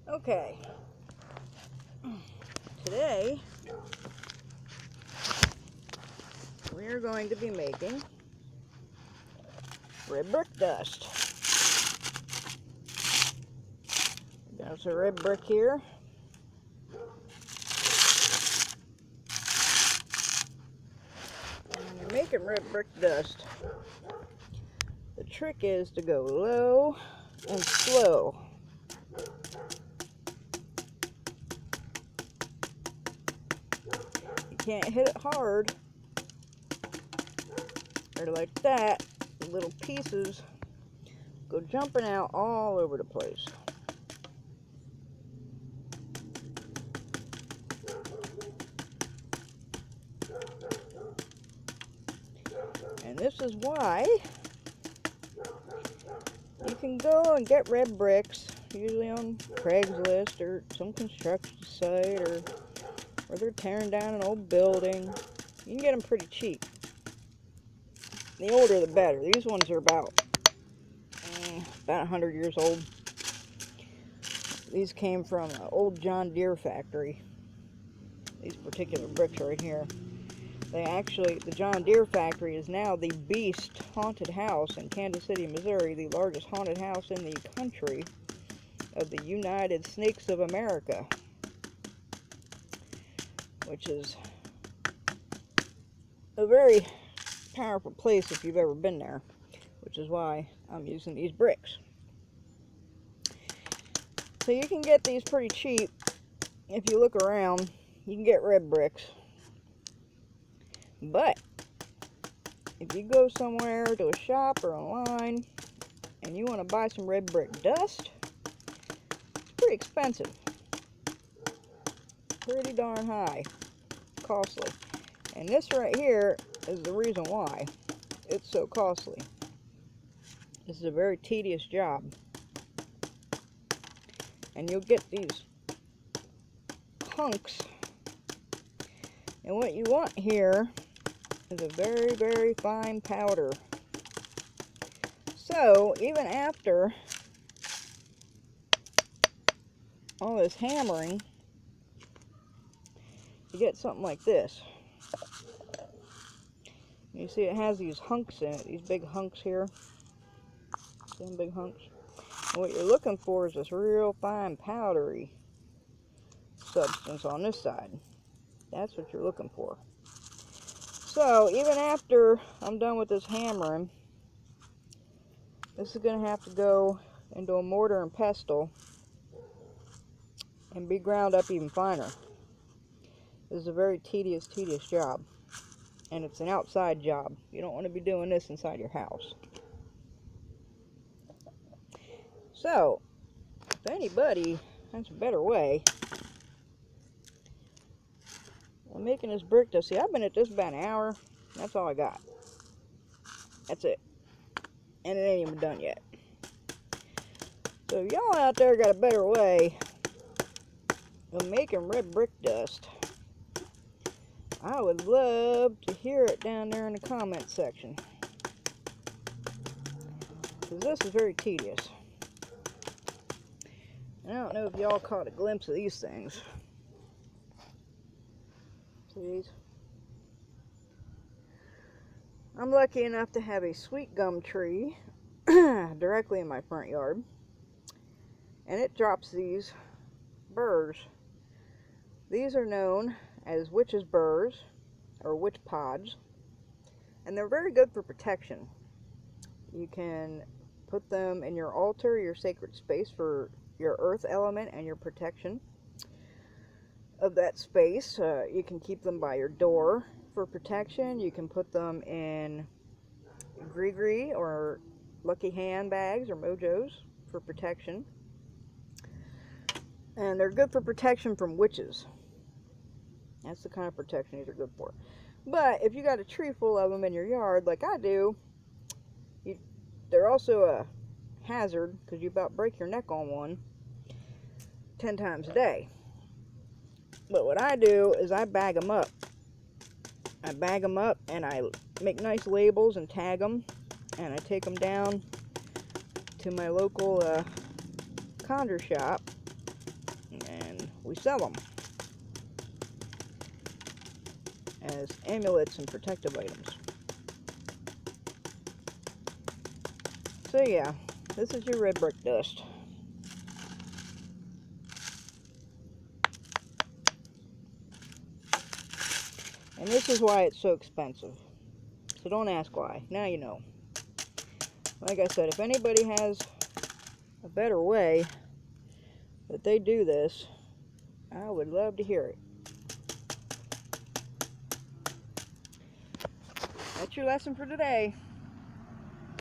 Okay, today we are going to be making red brick dust. Got some red brick here. When you're making red brick dust, the trick is to go low and slow. You can't hit it hard, or like that, the little pieces go jumping out all over the place. And this is why you can go and get red bricks, usually on Craigslist or some construction site, or where they're tearing down an old building. You can get them pretty cheap. The older the better. These ones are about 100 years old. These came from an old John Deere factory. These particular bricks right here. The John Deere factory is now the Beast Haunted House in Kansas City, Missouri, the largest haunted house in the country of the United Snakes of America, which is a very powerful place if you've ever been there, which is why I'm using these bricks. So you can get these pretty cheap. If you look around, you can get red bricks. But if you go somewhere to a shop or online and you want to buy some red brick dust, it's pretty expensive. Pretty darn high. Costly. And this right here is the reason why it's so costly. This is a very tedious job. And you'll get these hunks. And what you want here is a very, very fine powder. So, even after all this hammering, you get something like this. You see it has these hunks in it, these big hunks here. See them big hunks? And what you're looking for is this real fine powdery substance on this side. That's what you're looking for. So, even after I'm done with this hammering, this is going to have to go into a mortar and pestle and be ground up even finer. This is a very tedious job. And it's an outside job. You don't want to be doing this inside your house. So, if anybody has a better way of making this brick dust, see, I've been at this about an hour. That's all I got. That's it. And it ain't even done yet. So if y'all out there got a better way of making red brick dust, I would love to hear it down there in the comment section. Because this is very tedious. I don't know if y'all caught a glimpse of these things. See these? I'm lucky enough to have a sweet gum tree directly in my front yard. And it drops these burrs. These are known as witches' burrs, or witch pods. And they're very good for protection. You can put them in your altar, your sacred space, for your earth element and your protection of that space. You can keep them by your door for protection. You can put them in gree or lucky hand bags or mojos for protection. And they're good for protection from witches. That's the kind of protection these are good for. But if you got a tree full of them in your yard like I do, they're also a hazard because you about break your neck on one 10 times a day. But what I do is I bag them up. I bag them up and I make nice labels and tag them, and I take them down to my local conjure shop we sell them as amulets and protective items. So yeah, this is your red brick dust. And this is why it's so expensive. So don't ask why. Now you know. Like I said, if anybody has a better way that they do this, I would love to hear it. That's your lesson for today.